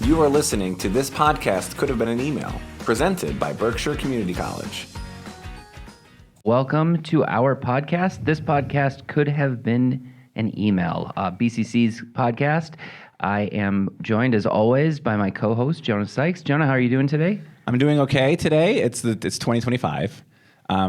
You are listening to This Podcast Could Have Been an Email, presented by Berkshire Community College. Welcome to our podcast. This podcast could have been an email, BCC's podcast. I am joined, as always, by my co-host, Jonah Sykes. Jonah, how are you doing today? I'm doing okay today. It's 2025.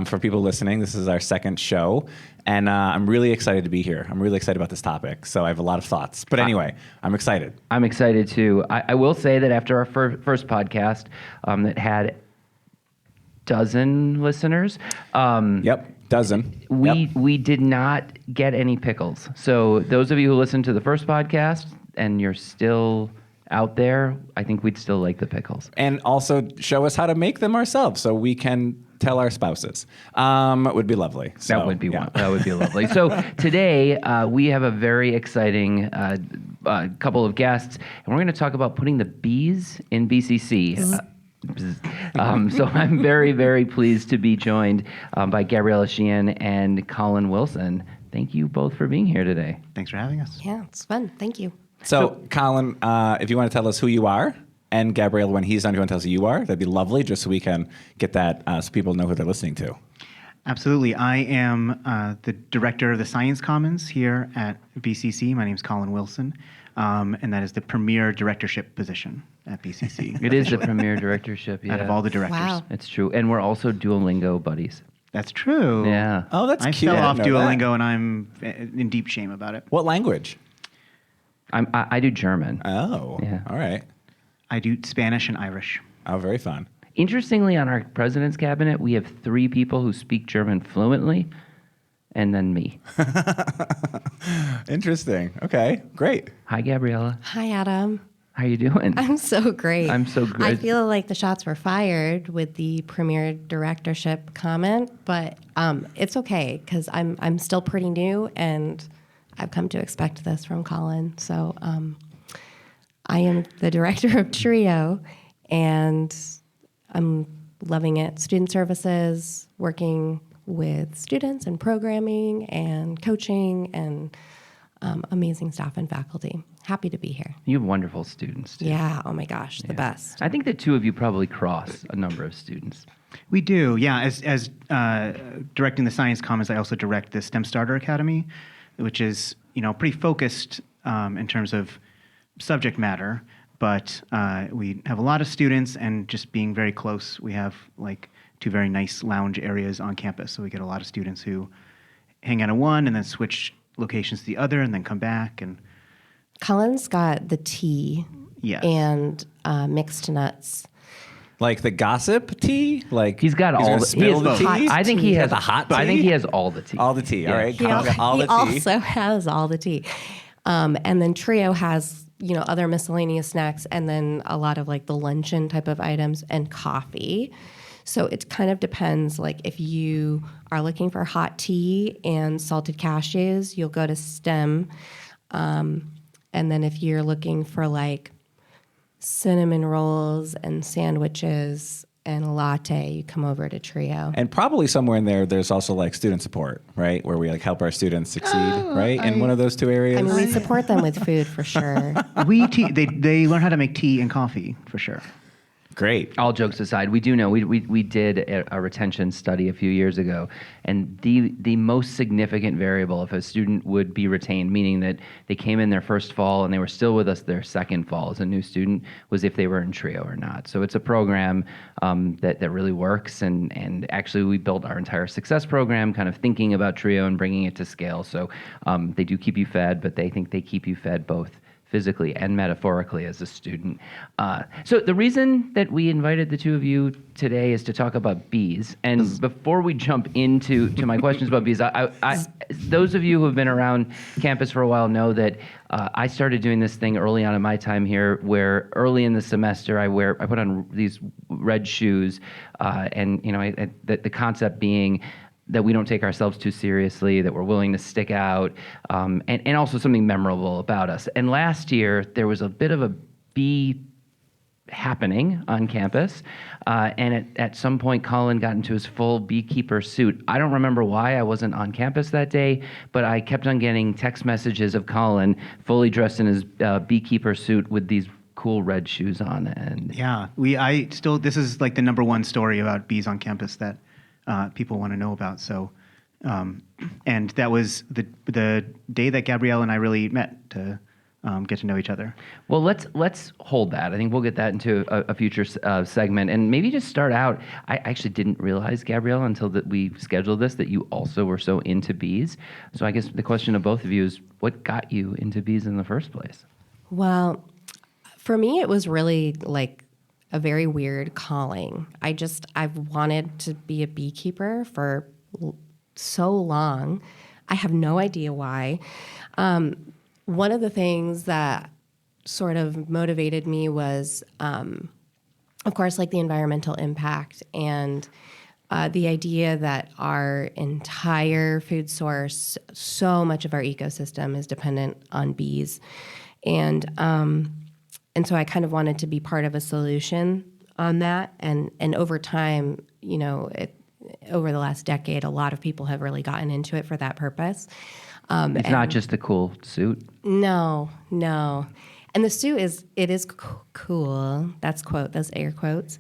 For people listening, this is our second show, and I'm really excited to be here. I'm really excited about this topic, so I have a lot of thoughts. But anyway, I'm excited. I'm excited, too. I will say that after our first podcast that had dozen listeners. Dozen. We did not get any pickles. So those of you who listened to the first podcast and you're still out there, I think we'd still like the pickles. And also show us how to make them ourselves so we can tell our spouses. Would be lovely. So, that would be lovely. So today we have a very exciting couple of guests, and we're going to talk about putting the bees in BCC. So I'm very, very pleased to be joined by Gabriella Sheehan and Colin Wilson. Thank you both for being here today. Thanks for having us. Yeah, it's fun. Thank you. So Colin, if you want to tell us who you are, and Gabriella, when he's done, if you want to tell us who you are, that'd be lovely, just so we can get that, so people know who they're listening to. Absolutely. I am the director of the Science Commons here at BCC. My name is Colin Wilson, and that is the premier directorship position at BCC. It is the premier directorship, yeah. Out of all the directors. Wow. It's true. And we're also Duolingo buddies. That's true. Yeah. Oh, that's I cute. fell off I didn't know that. Duolingo, and I'm in deep shame about it. What language? I do German. Oh, Yeah. All right. I do Spanish and Irish. Oh, very fun. Interestingly, on our president's cabinet, we have 3 people who speak German fluently, and then me. Interesting. Okay, great. Hi, Gabriella. Hi, Adam. How you doing? I'm so great. I'm so good. I feel like the shots were fired with the premier directorship comment, but it's okay because I'm still pretty new and I've come to expect this from Colin. So I am the director of Trio, and I'm loving it. Student services, working with students and programming and coaching and amazing staff and faculty. Happy to be here. You have wonderful students, too. Yeah, oh my gosh, the best. I think the two of you probably cross a number of students. We do, yeah. As directing the Science Commons, I also direct the STEM Starter Academy, which is pretty focused in terms of subject matter, but we have a lot of students, and just being very close, we have like 2 very nice lounge areas on campus. So we get a lot of students who hang out at one and then switch locations to the other and then come back. And Colin's got the tea yes. and mixed nuts. Like the gossip tea? Like He's got all gonna the spill the tea? hot I think he tea. has The hot tea? I think he has all the tea. All the tea. Yeah. All right. He, Colin's got all he the tea. also has all the tea. And then Trio has, other miscellaneous snacks, and then a lot of like the luncheon type of items and coffee. So it kind of depends. Like if you are looking for hot tea and salted cashews, you'll go to STEM. And then if you're looking for like cinnamon rolls and sandwiches and a latte, you come over to Trio. And probably somewhere in there, there's also like student support, right? Where we like help our students succeed, right? In one of those 2 areas. I mean, we support them with food for sure. They learn how to make tea and coffee for sure. Great. All jokes aside, we do know we did a retention study a few years ago, and the most significant variable if a student would be retained, meaning that they came in their first fall and they were still with us their second fall as a new student, was if they were in Trio or not. So it's a program that really works, and actually we built our entire success program kind of thinking about Trio and bringing it to scale. So they do keep you fed, but they think they keep you fed both physically and metaphorically as a student. So the reason that we invited the 2 of you today is to talk about bees. And before we jump into my questions about bees, I those of you who have been around campus for a while know that I started doing this thing early on in my time here, where early in the semester I put on these red shoes, and the concept being that we don't take ourselves too seriously, that we're willing to stick out, and also something memorable about us. And last year, there was a bit of a bee happening on campus, and at some point, Colin got into his full beekeeper suit. I don't remember why I wasn't on campus that day, but I kept on getting text messages of Colin fully dressed in his beekeeper suit with these cool red shoes on. And Yeah, this is like the number one story about bees on campus that people want to know about. So, and that was the day that Gabrielle and I really met to get to know each other. well, let's hold that. I think we'll get that into a future segment, and maybe just start out. I actually didn't realize, Gabrielle, until that we scheduled this, that you also were so into bees. So I guess the question of both of you is, what got you into bees in the first place? Well, for me, it was really like a very weird calling. I've wanted to be a beekeeper for so long. I have no idea why. One of the things that sort of motivated me was, of course, like the environmental impact and the idea that our entire food source, so much of our ecosystem is dependent on bees. And so I kind of wanted to be part of a solution on that. And over time, over the last decade, a lot of people have really gotten into it for that purpose. It's not just a cool suit. No. And the suit is cool. That's those air quotes.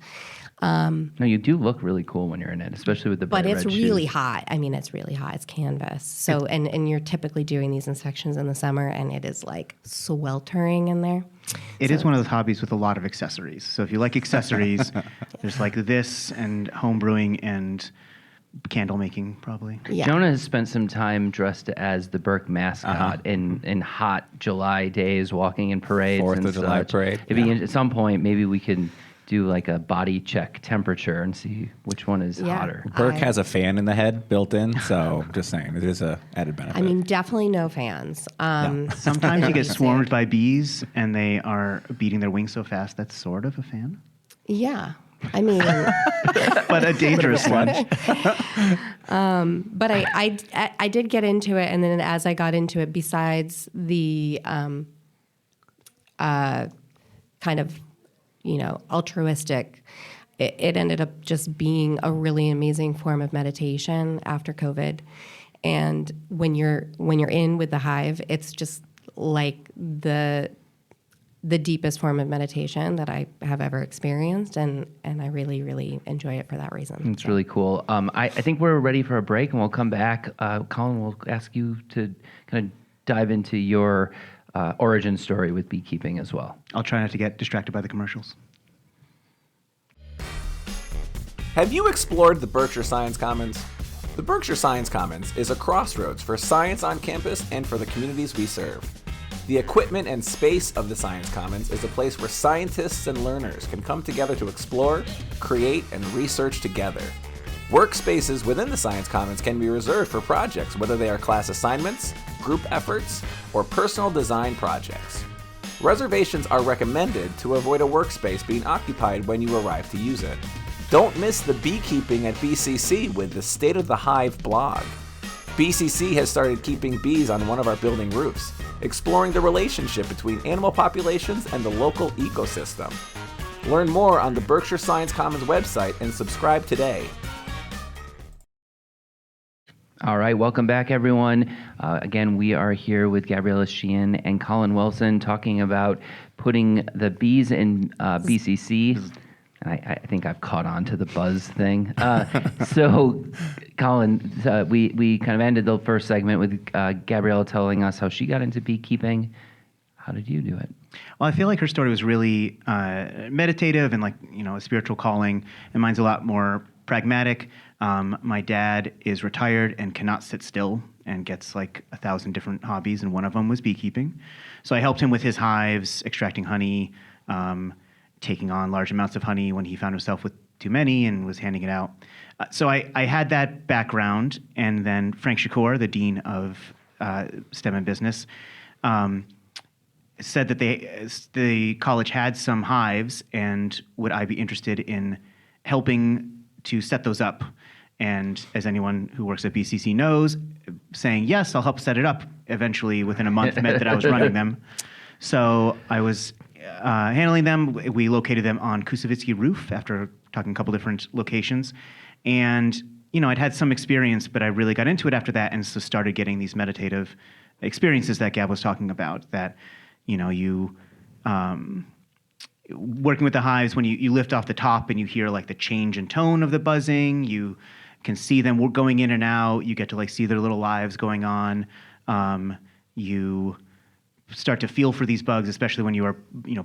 No, you do look really cool when you're in it, especially with the bright But it's red really shoes. hot. I mean, it's really hot. It's canvas. So, and you're typically doing these inspections in the summer, and it is like sweltering in there. It is one of those hobbies with a lot of accessories. So if you like accessories, there's like this and home brewing and candle making, probably. Yeah. Jonah has spent some time dressed as the Burke mascot in hot July days, walking in parades. 4th and of July such. parade. If he, at some point, maybe we can do like a body check temperature and see which one is Yeah. hotter. Burke has a fan in the head built in, so just saying, it is a added benefit. I mean, definitely no fans. Sometimes you get swarmed by bees and they are beating their wings so fast, that's sort of a fan. Yeah. I mean, But a dangerous one. but I did get into it, and then as I got into it, besides the kind of altruistic, it ended up just being a really amazing form of meditation after COVID. And when you're in with the hive, it's just like the deepest form of meditation that I have ever experienced, and I really, really enjoy it for that reason. It's really cool. I think we're ready for a break, and we'll come back. Colin, we'll ask you to kind of dive into your origin story with beekeeping as well. I'll try not to get distracted by the commercials. Have you explored the Berkshire Science Commons? The Berkshire Science Commons is a crossroads for science on campus and for the communities we serve. The equipment and space of the Science Commons is a place where scientists and learners can come together to explore, create, and research together. Workspaces within the Science Commons can be reserved for projects, whether they are class assignments, group efforts, or personal design projects. Reservations are recommended to avoid a workspace being occupied when you arrive to use it. Don't miss the beekeeping at BCC with the State of the Hive blog. BCC has started keeping bees on one of our building roofs, exploring the relationship between animal populations and the local ecosystem. Learn more on the Berkshire Science Commons website and subscribe today. All right, welcome back, everyone. Again, we are here with Gabriella Sheehan and Colin Wilson talking about putting the bees in BCC. I think I've caught on to the buzz thing. So, Colin, we kind of ended the first segment with Gabriella telling us how she got into beekeeping. How did you do it? Well, I feel like her story was really meditative and a spiritual calling, and mine's a lot more pragmatic. My dad is retired and cannot sit still and gets like 1,000 different hobbies, and one of them was beekeeping. So I helped him with his hives, extracting honey, taking on large amounts of honey when he found himself with too many and was handing it out. So I had that background, and then Frank Shakur, the dean of STEM and Business, said that the college had some hives, and would I be interested in helping to set those up? And as anyone who works at BCC knows, saying yes, I'll help set it up eventually within a month meant that I was running them. So I was handling them. We located them on Kusavitsky Roof after talking a couple different locations. And, I'd had some experience, but I really got into it after that, and so started getting these meditative experiences that Gab was talking about, that, you working with the hives, when you lift off the top and you hear like the change in tone of the buzzing, you can see them going in and out. You get to like see their little lives going on. You start to feel for these bugs, especially when you are,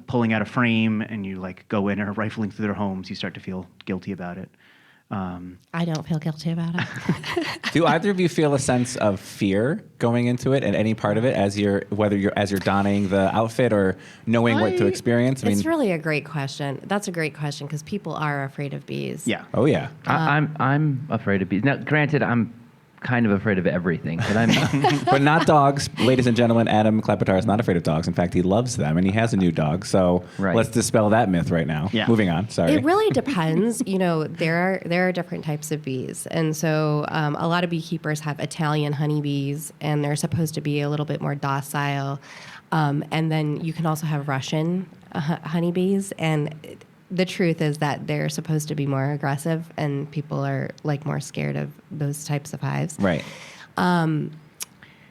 pulling out a frame and you like go in or rifling through their homes. You start to feel guilty about it. I don't feel guilty about it. Do either of you feel a sense of fear going into it and any part of it as you're donning the outfit or knowing what to experience? It's really a great question. That's a great question because people are afraid of bees. Yeah. Oh yeah. I'm afraid of bees. Now, granted, I'm kind of afraid of everything, but but not dogs. Ladies and gentlemen, Adam Klepetar is not afraid of dogs. In fact, he loves them, and he has a new dog. So let's dispel that myth right now. Yeah. Moving on. Sorry. It really depends. There are different types of bees, and so a lot of beekeepers have Italian honeybees, and they're supposed to be a little bit more docile. And then you can also have Russian honeybees, and the truth is that they're supposed to be more aggressive, and people are like more scared of those types of hives. Right. I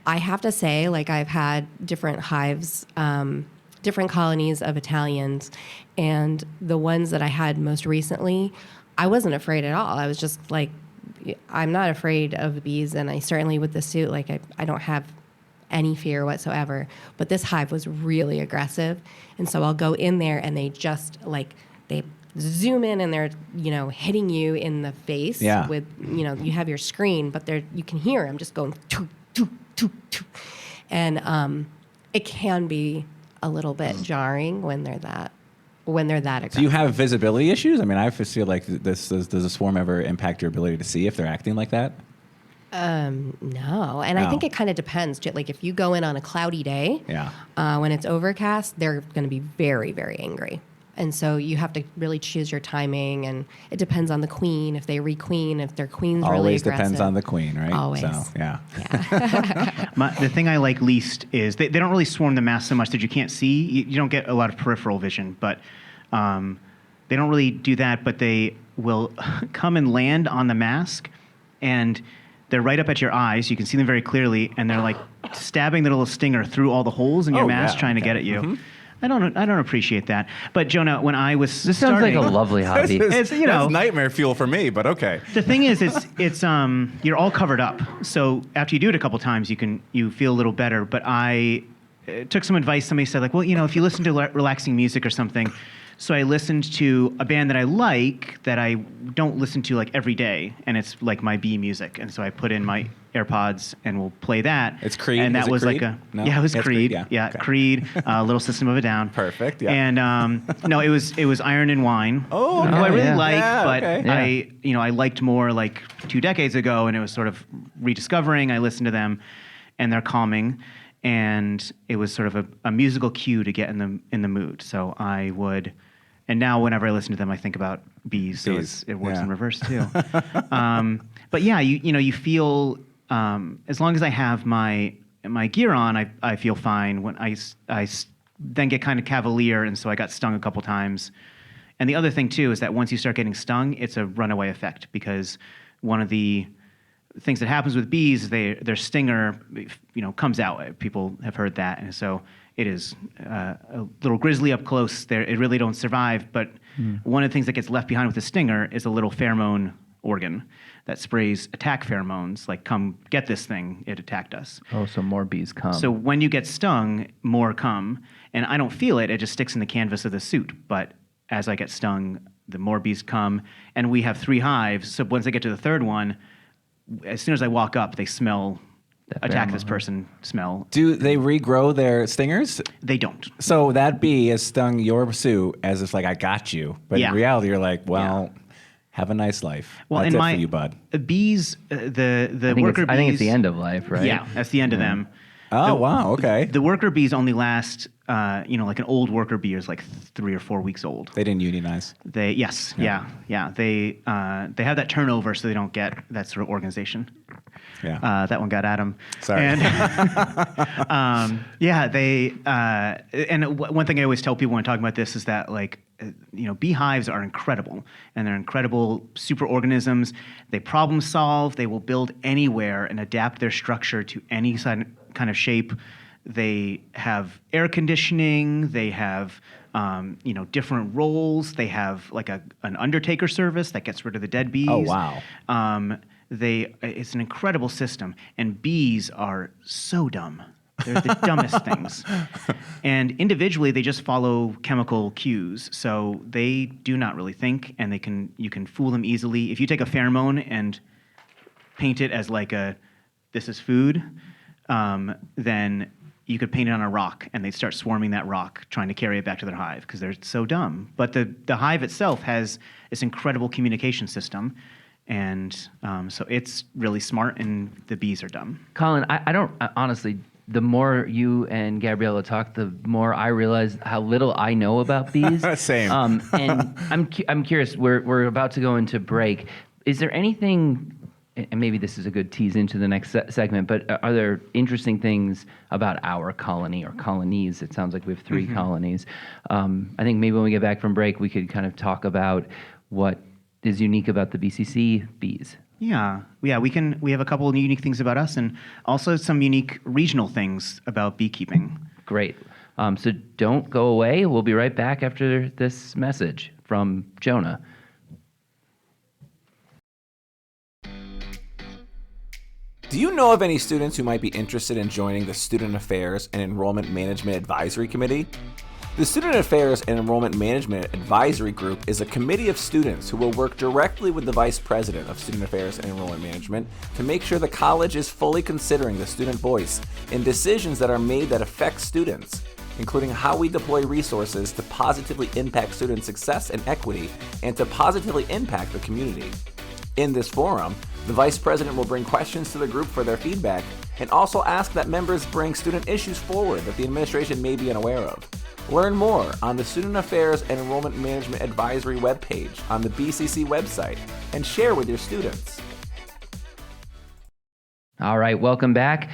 have to say, like, I've had different hives, different colonies of Italians, and the ones that I had most recently, I wasn't afraid at all. I was just like, I'm not afraid of bees, and I certainly with the suit, like, I don't have any fear whatsoever. But this hive was really aggressive, and so I'll go in there, and they just like they zoom in and they're hitting you in the face with you have your screen, but you can hear them just going toot, toot, toot, toot. And it can be a little bit jarring when they're that aggressive. Do you have visibility issues? I mean, I just feel like does a swarm ever impact your ability to see if they're acting like that? No, and I think it kind of depends. Like if you go in on a cloudy day, when it's overcast, they're going to be very, very angry. And so you have to really choose your timing, and it depends on the queen. If they requeen, if their queen's really aggressive. Always depends on the queen, right? Always. So, yeah. The thing I like least is they don't really swarm the mass so much that you can't see. You don't get a lot of peripheral vision, but they don't really do that. But they will come and land on the mask, and they're right up at your eyes. You can see them very clearly, and they're like stabbing the little stinger through all the holes in your mask, trying to get at you. Mm-hmm. I don't appreciate that. But Jonah, when I was this sounds like a lovely hobby. It's nightmare fuel for me, but okay. The thing is, it's you're all covered up. So after you do it a couple times, you feel a little better. But I took some advice. Somebody said like, well, if you listen to relaxing music or something. So I listened to a band that I like that I don't listen to like every day, and it's like my bee music. And so I put in my AirPods and we'll play that. It's Creed. And that was Creed? like No? it was Creed. Yeah, okay. Creed. Little System of a Down. Perfect. Yeah. And no, it was Iron and Wine. Oh, okay. Who I really like, but okay. I liked more like 2 decades ago, and it was sort of rediscovering. I listened to them, and they're calming. And it was sort of a musical cue to get in the mood. So I would, and now whenever I listen to them, I think about bees. So it works in reverse too. But yeah, you feel as long as I have my gear on, I feel fine. When I then get kind of cavalier, and so I got stung a couple times. And the other thing too is that once you start getting stung, it's a runaway effect, because one of the things that happens with bees is their stinger, comes out. People have heard that, and so it is a little grisly up close. It really don't survive. But one of the things that gets left behind with the stinger is a little pheromone organ that sprays attack pheromones, like, come get this thing, it attacked us. Oh, so more bees come. So when you get stung, more come, and I don't feel it. It just sticks in the canvas of the suit. But as I get stung, the more bees come, and we have 3 hives. So once I get to the 3rd one, as soon as I walk up, they smell, attack this person smell. Do they regrow their stingers? They don't. So that bee has stung your suit as if like I got you, but in reality you're like, well, have a nice life. Well, that's in it for you, bud. Bees, the worker bees. I think it's the end of life, right? Yeah, that's the end of them. Oh, wow, okay. The worker bees only last, like an old worker bee is like 3 or 4 weeks old. They didn't unionize. They They have that turnover, so they don't get that sort of organization. Yeah. That one got Adam. Sorry. And and one thing I always tell people when talking about this is that, like, beehives are incredible, and they're incredible superorganisms. They problem solve. They will build anywhere and adapt their structure to any kind of shape. They have air conditioning. They have different roles. They have like an undertaker service that gets rid of the dead bees. Oh, wow. It's an incredible system, and bees are so dumb. They're the dumbest things. And individually, they just follow chemical cues, so they do not really think, and you can fool them easily. If you take a pheromone and paint it as like this is food, then you could paint it on a rock, and they'd start swarming that rock, trying to carry it back to their hive because they're so dumb. But the hive itself has this incredible communication system, and so it's really smart, and the bees are dumb. Colin, I don't honestly. The more you and Gabriella talk, the more I realize how little I know about bees. Same. And I'm curious. We're about to go into break. Is there anything? And maybe this is a good tease into the next segment. But are there interesting things about our colony or colonies? It sounds like we have 3 colonies. I think maybe when we get back from break, we could kind of talk about what is unique about the BCC bees. Yeah. We have a couple of unique things about us, and also some unique regional things about beekeeping. Great. So don't go away. We'll be right back after this message from Jonah. Do you know of any students who might be interested in joining the Student Affairs and Enrollment Management Advisory Committee? The Student Affairs and Enrollment Management Advisory Group is a committee of students who will work directly with the Vice President of Student Affairs and Enrollment Management to make sure the college is fully considering the student voice in decisions that are made that affect students, including how we deploy resources to positively impact student success and equity and to positively impact the community. In this forum, the Vice President will bring questions to the group for their feedback and also ask that members bring student issues forward that the administration may be unaware of. Learn more on the Student Affairs and Enrollment Management Advisory webpage on the BCC website and share with your students. All right, welcome back.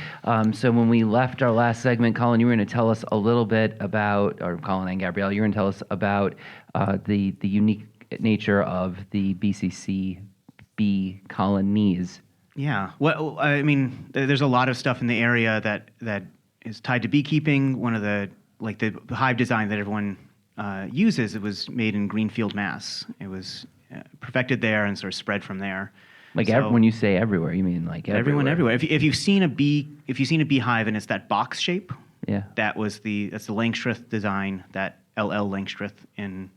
So when we left our last segment, Colin, you were going to tell us a little bit about, or Colin and Gabrielle, you were going to tell us about the unique nature of the BCC bee colonies. Yeah. Well, I mean, there's a lot of stuff in the area that is tied to beekeeping. One of the hive design that everyone uses, it was made in Greenfield, Mass. It was perfected there and sort of spread from there. When you say everywhere, you mean like everyone everywhere. If you've seen a beehive and it's that box shape, yeah, that's the Langstreth design that L.L. Langstreth in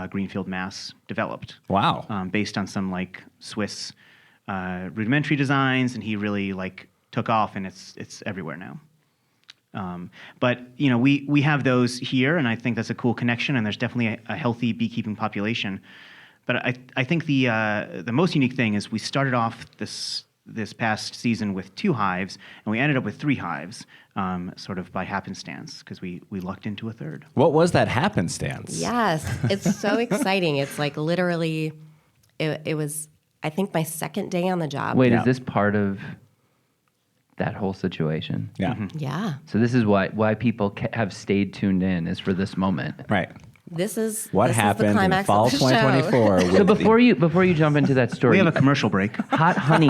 Greenfield, Mass. developed. Wow. Based on some Swiss rudimentary designs, and he really took off, and it's everywhere now. But we have those here, and I think that's a cool connection, and there's definitely a healthy beekeeping population. But I think the most unique thing is we started off this past season with 2 hives, and we ended up with 3 hives, sort of by happenstance, because we lucked into a third. What was that happenstance? Yes, it's so exciting. It's literally, it was, I think, my second day on the job. Wait, is this part of that whole situation? Yeah. Mm-hmm. Yeah. So this is why people have stayed tuned in, is for this moment. Right. This is What this happened is the in climax fall of the 2024? show. So before you jump into that story, We have a commercial break. hot honey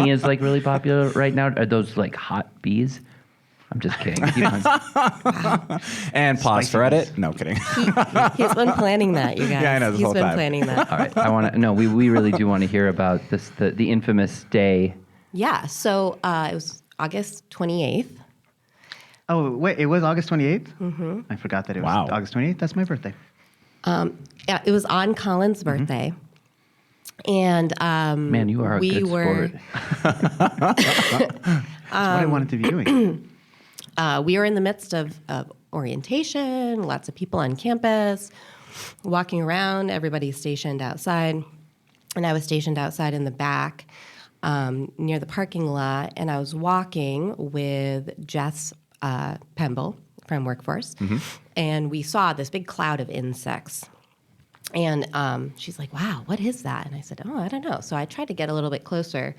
is really popular right now. Are those hot bees? I'm just kidding. Keep on. And pause for edit. No, kidding. He's been planning that, you guys. Yeah, I know, this He's whole been time. planning that. All right, we really do want to hear about this, the infamous day. Yeah, so it was August 28th. Oh, wait, it was August 28th? Mm-hmm. I forgot that it was Wow. August 28th. That's my birthday. Yeah, it was on Colin's birthday. And Man, you are a good sport. That's what I wanted to be doing. We were in the midst of orientation, lots of people on campus, walking around, everybody stationed outside. And I was stationed outside in the back near the parking lot, and I was walking with Jess Pemble from Workforce, and we saw this big cloud of insects. And she's like, wow, what is that? And I said, oh, I don't know. So I tried to get a little bit closer.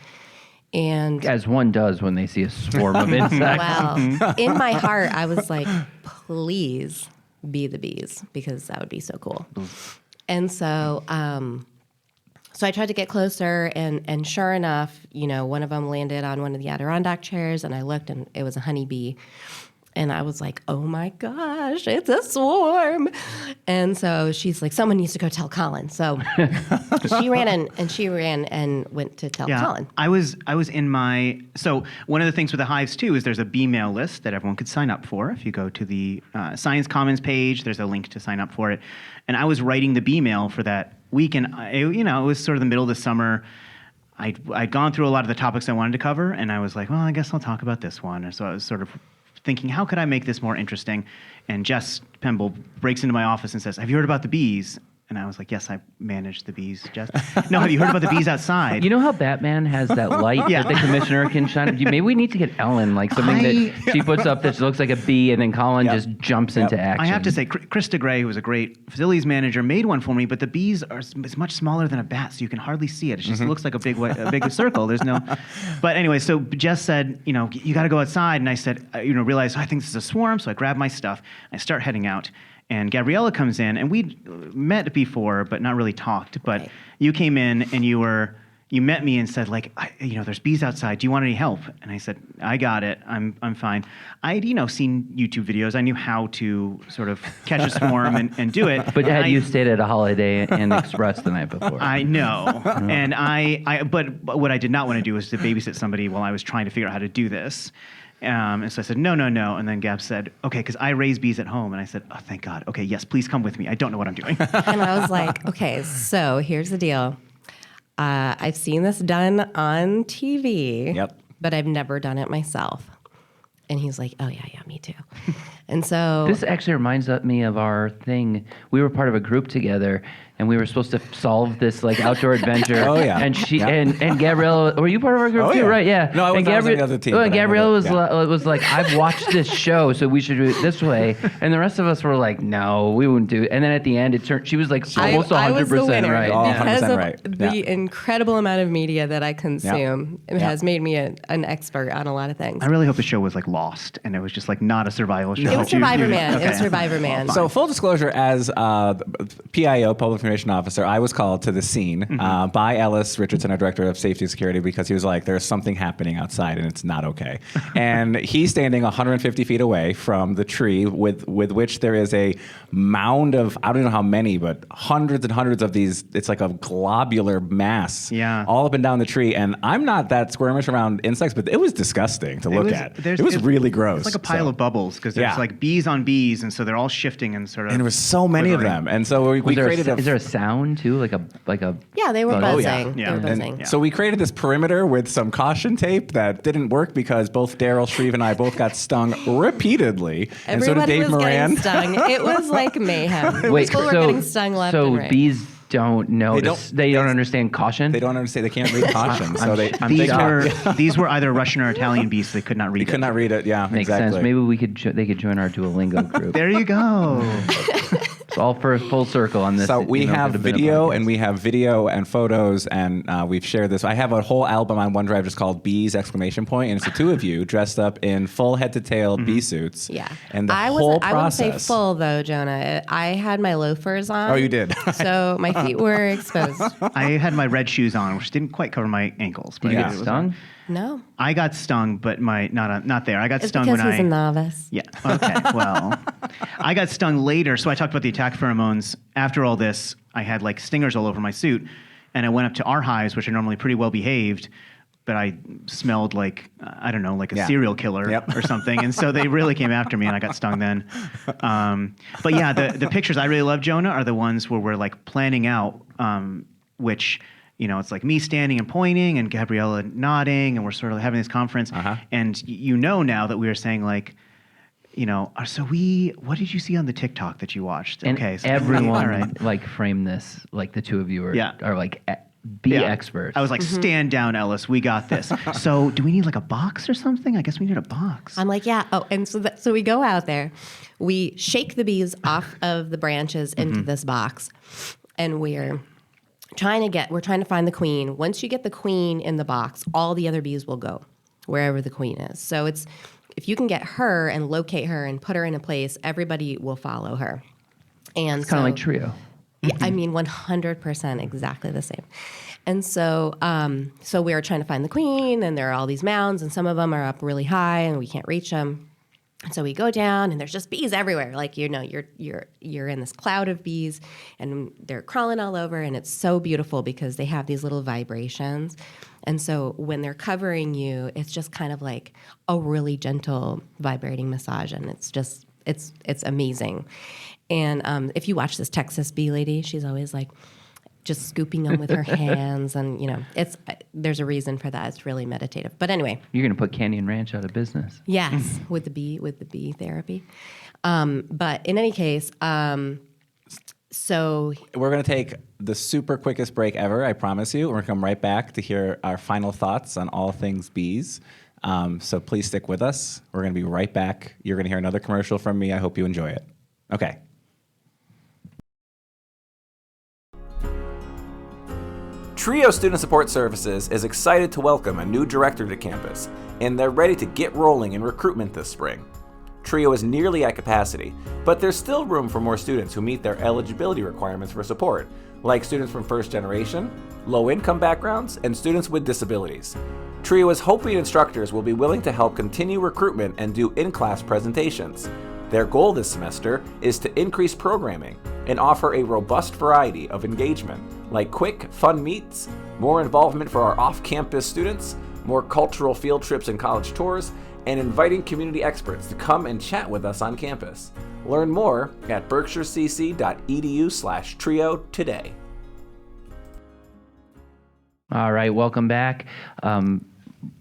And As one does when they see a swarm of insects. well, in my heart, I was like, please be the bees, because that would be so cool. And so so I tried to get closer, and sure enough, one of them landed on one of the Adirondack chairs, and I looked, and it was a honeybee. And I was like, oh my gosh, it's a swarm. And so she's like, someone needs to go tell Colin. So she ran and went to tell Colin. I was in my, so one of the things with the hives too is there's a bee mail list that everyone could sign up for. If you go to the Science Commons page, there's a link to sign up for it. And I was writing the bee mail for that week, and it was sort of the middle of the summer. I'd gone through a lot of the topics I wanted to cover, and I was like, well, I guess I'll talk about this one. And so I was sort of thinking, how could I make this more interesting? And Jess Pemble breaks into my office and says, have you heard about the bees? And I was like, yes, I manage the bees, Jess. No, have you heard about the bees outside? You know how Batman has that light that the commissioner can shine? Maybe we need to get Ellen, like something that she puts up that looks like a bee, and then Colin just jumps into action. I have to say, Krista Gray, who was a great facilities manager, made one for me, but the bees it's much smaller than a bat, so you can hardly see it. It just looks like a big circle. There's no... But anyway, so Jess said, you got to go outside, and I said, realized, I think this is a swarm, so I grabbed my stuff, I start heading out. And Gabriella comes in, and we'd met before, but not really talked. But right. You came in, and you met me and said, like, there's bees outside. Do you want any help? And I said, I got it. I'm fine. I'd, seen YouTube videos. I knew how to sort of catch a swarm and do it. But had you stayed at a Holiday Inn Express the night before? I know. And but what I did not want to do was to babysit somebody while I was trying to figure out how to do this. And so I said, no. And then Gab said, okay, because I raise bees at home. And I said, oh, thank God. Okay, yes, please come with me. I don't know what I'm doing. And I was like, okay, so here's the deal. I've seen this done on TV, but I've never done it myself. And he's like, oh, yeah, me too. And so... This actually reminds me of our thing. We were part of a group together, and we were supposed to solve this like outdoor adventure. Oh, yeah. And she and Gabriella, were you part of our group too? Yeah. Right, yeah. No, I was on the other team. And Gabriella was like, I've watched this show, so we should do it this way. And the rest of us were like, no, we wouldn't do it. And then at the end, it turned, she was like almost 100% I was the winner right. because of right. the incredible amount of media that I consume. It has made me an expert on a lot of things. I really hope the show was like Lost, and it was just like not a survival show. It was Survivor Man. Okay. It was Survivor Man. Well, so full disclosure, as PIO, Public Information Officer, I was called to the scene by Ellis Richardson, our Director of Safety and Security, because he was like, there's something happening outside and it's not okay. And he's standing 150 feet away from the tree with which there is a mound of, I don't know how many, but hundreds and hundreds of these, it's like a globular mass all up and down the tree. And I'm not that squirmish around insects, but it was disgusting to look at. It was really gross. It's like a pile of bubbles because there's like bees on bees, and so they're all shifting and sort of. And there was so many of them, and so we created is there a sound too, like a? Yeah, they were buzzing. Yeah. They were buzzing. So we created this perimeter with some caution tape that didn't work because both Daryl Shreve and I both got stung repeatedly, and so did Everybody Dave was Moran. getting stung. It was like mayhem. Wait, People were getting stung left and right. So bees don't notice. They don't understand caution. They don't understand. They can't read caution. So these were either Russian or Italian bees. So they could not read it. They could not read it. Yeah, Makes exactly. sense. Maybe they could join our Duolingo group. There you go. It's all for a full circle on this. So we have video and photos, and we've shared this. I have a whole album on OneDrive just called Bees! And it's the two of you dressed up in full head to tail bee suits. Yeah. And the whole process. I wouldn't say full though, Jonah. I had my loafers on. Oh, you did. So my feet were exposed. I had my red shoes on, which didn't quite cover my ankles. But you get stung? No. I got stung, but not there. I got It's stung because when he's a novice. Yeah. Okay. Well, I got stung later. So I talked about the attack pheromones. After all this, I had like stingers all over my suit, and I went up to our hives, which are normally pretty well behaved, but I smelled like I don't know, like a serial killer or something, and so they really came after me, and I got stung then. But yeah, the pictures I really love, Jonah, are the ones where we're like planning out, which. It's like me standing and pointing and Gabriella nodding, and we're sort of having this conference. And now that we were saying like, so what did you see on the TikTok that you watched? And okay, so everyone like framed this, like the two of you are like bee experts. I was like, stand down, Ellis, we got this. So do we need like a box or something? I guess we need a box. I'm like, yeah. Oh, and so we go out there, we shake the bees off of the branches into this box, and we're trying to find the queen. Once you get the queen in the box, all the other bees will go wherever the queen is. So if you can get her and locate her and put her in a place, everybody will follow her. And it's kind of like Trio. Yeah, I mean, 100% exactly the same. And so we are trying to find the queen, and there are all these mounds, and some of them are up really high, and we can't reach them. And so we go down, and there's just bees everywhere. Like, you're in this cloud of bees, and they're crawling all over, and it's so beautiful because they have these little vibrations. And so when they're covering you, it's just kind of like a really gentle vibrating massage, and it's amazing. And if you watch this Texas bee lady, she's always like just scooping them with her hands, and there's a reason for that. It's really meditative. But anyway, You're going to put Canyon Ranch out of business. yes, with the bee therapy. But in any case, so We're going to take the super quickest break ever, I promise you. We're going to come right back to hear our final thoughts on all things bees. So please stick with us. We're going to be right back. You're going to hear another commercial from me. I hope you enjoy it. Okay. Trio Student Support Services is excited to welcome a new director to campus, and they're ready to get rolling in recruitment this spring. Trio is nearly at capacity, but there's still room for more students who meet their eligibility requirements for support, like students from first generation, low-income backgrounds, and students with disabilities. Trio is hoping instructors will be willing to help continue recruitment and do in-class presentations. Their goal this semester is to increase programming and offer a robust variety of engagement, like quick, fun meets, more involvement for our off-campus students, more cultural field trips and college tours, and inviting community experts to come and chat with us on campus. Learn more at berkshirecc.edu/trio today. All right, welcome back.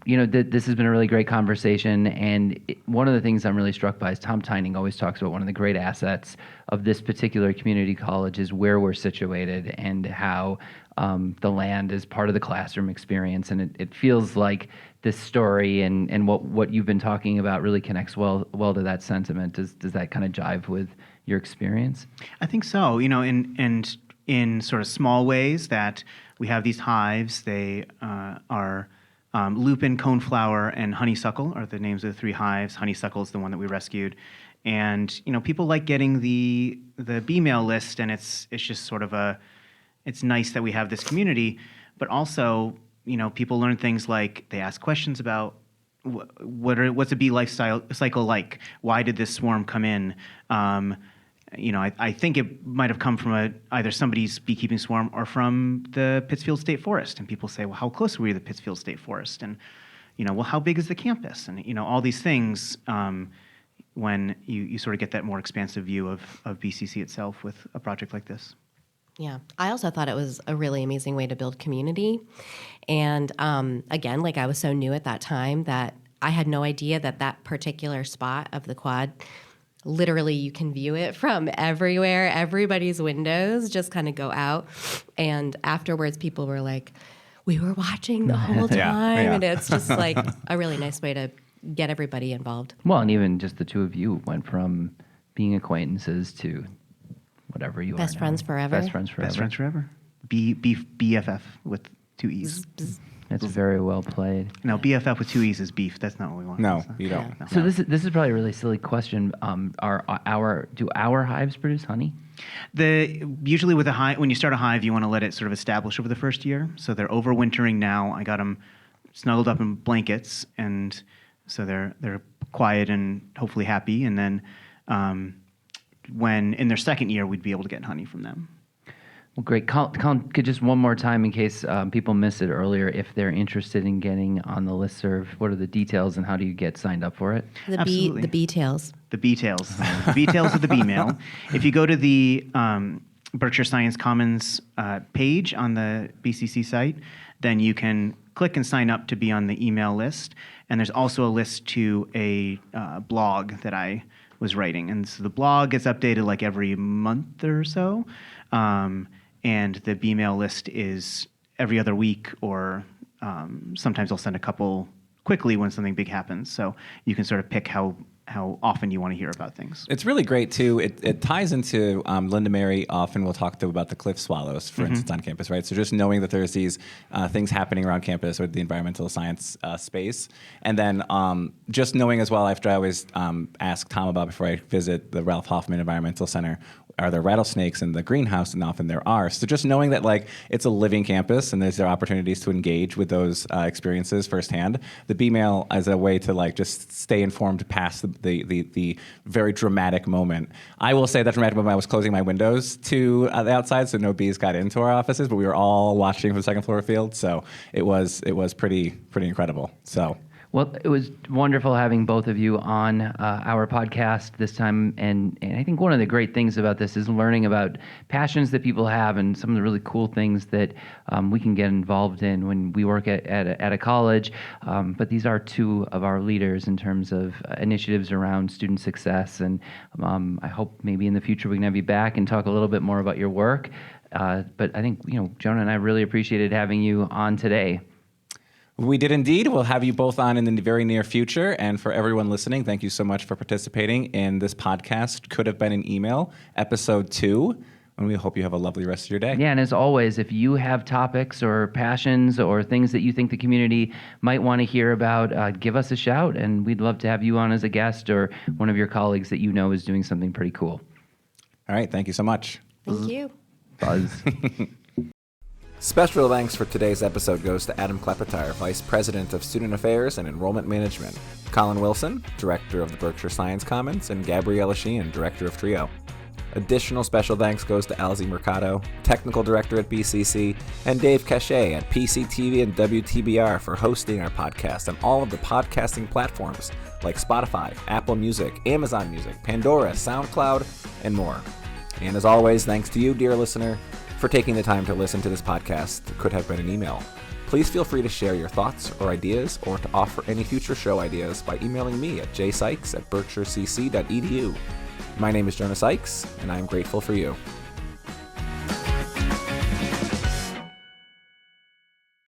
This has been a really great conversation, and one of the things I'm really struck by is Tom Tyning always talks about one of the great assets of this particular community college is where we're situated and how the land is part of the classroom experience, and it feels like this story and what you've been talking about really connects well to that sentiment. Does that kind of jive with your experience? I think so. And in sort of small ways that we have these hives. They are lupin, coneflower, and honeysuckle are the names of the three hives. Honeysuckle is the one that we rescued. And people like getting the bee mail list, and it's just sort of it's nice that we have this community, but also people learn things like they ask questions about what's a bee life cycle like? Why did this swarm come in? I think it might have come from either somebody's beekeeping swarm or from the Pittsfield State Forest. And people say, well, how close were you to the Pittsfield State Forest? And, well, how big is the campus? And, all these things when you sort of get that more expansive view of BCC itself with a project like this. Yeah, I also thought it was a really amazing way to build community. And again, I was so new at that time that I had no idea that particular spot of the quad, literally you can view it from everywhere. Everybody's windows just kind of go out. And afterwards, people were like, we were watching the whole time. Yeah. And it's just like a really nice way to get everybody involved. Well, and even just the two of you went from being acquaintances to whatever you Best are now. friends forever. Best friends forever. Best friends forever. BFF with two E's. That's very well played. No, BFF with two E's is beef. That's not what we want. No, you don't. Yeah. So this is probably a really silly question. Do our hives produce honey? Usually with a hive, when you start a hive, you want to let it sort of establish over the first year. So they're overwintering now. I got them snuggled up in blankets, and so they're quiet and hopefully happy. And then when in their second year, we'd be able to get honey from them. Well, great. Colin, could just one more time, in case people missed it earlier, if they're interested in getting on the listserv, what are the details and how do you get signed up for it? Absolutely. The bee-tails. The bee-tails. The bee-tails of the bee mail. If you go to the Berkshire Science Commons page on the BCC site, then you can click and sign up to be on the email list. And there's also a list to a blog that I was writing. And so the blog gets updated every month or so. And the B-mail list is every other week, or sometimes I'll send a couple quickly when something big happens. So you can sort of pick how often you want to hear about things. It's really great, too. It ties into Linda Mary often will talk about the cliff swallows, for instance, on campus, right? So just knowing that there's these things happening around campus or the environmental science space. And then just knowing as well, after I always ask Tom about before I visit the Ralph Hoffman Environmental Center, are there rattlesnakes in the greenhouse? And often there are. So just knowing that like it's a living campus and there are opportunities to engage with those experiences firsthand. The B-mail as a way to like just stay informed past the very dramatic moment. I will say that dramatic moment I was closing my windows to the outside, so no bees got into our offices, but we were all watching from the second floor field. So it was pretty incredible. So. Well, it was wonderful having both of you on our podcast this time, and I think one of the great things about this is learning about passions that people have and some of the really cool things that we can get involved in when we work at a college. But these are two of our leaders in terms of initiatives around student success, and I hope maybe in the future we can have you back and talk a little bit more about your work. But I think Jonah and I really appreciated having you on today. We did indeed. We'll have you both on in the very near future. And for everyone listening, thank you so much for participating in this podcast. Could have been an email, episode 2. And we hope you have a lovely rest of your day. Yeah, and as always, if you have topics or passions or things that you think the community might want to hear about, give us a shout. And we'd love to have you on as a guest or one of your colleagues that you know is doing something pretty cool. All right. Thank you so much. Thank you. Buzz. Special thanks for today's episode goes to Adam Klepetire, Vice President of Student Affairs and Enrollment Management, Colin Wilson, Director of the Berkshire Science Commons, and Gabriella Sheehan, Director of TRIO. Additional special thanks goes to Alzi Mercado, Technical Director at BCC, and Dave Cachet at PCTV and WTBR for hosting our podcast on all of the podcasting platforms like Spotify, Apple Music, Amazon Music, Pandora, SoundCloud, and more. And as always, thanks to you, dear listener, for taking the time to listen to this podcast. It could have been an email. Please feel free to share your thoughts or ideas or to offer any future show ideas by emailing me at jsykes@berkshirecc.edu. My name is Jonah Sykes, and I am grateful for you.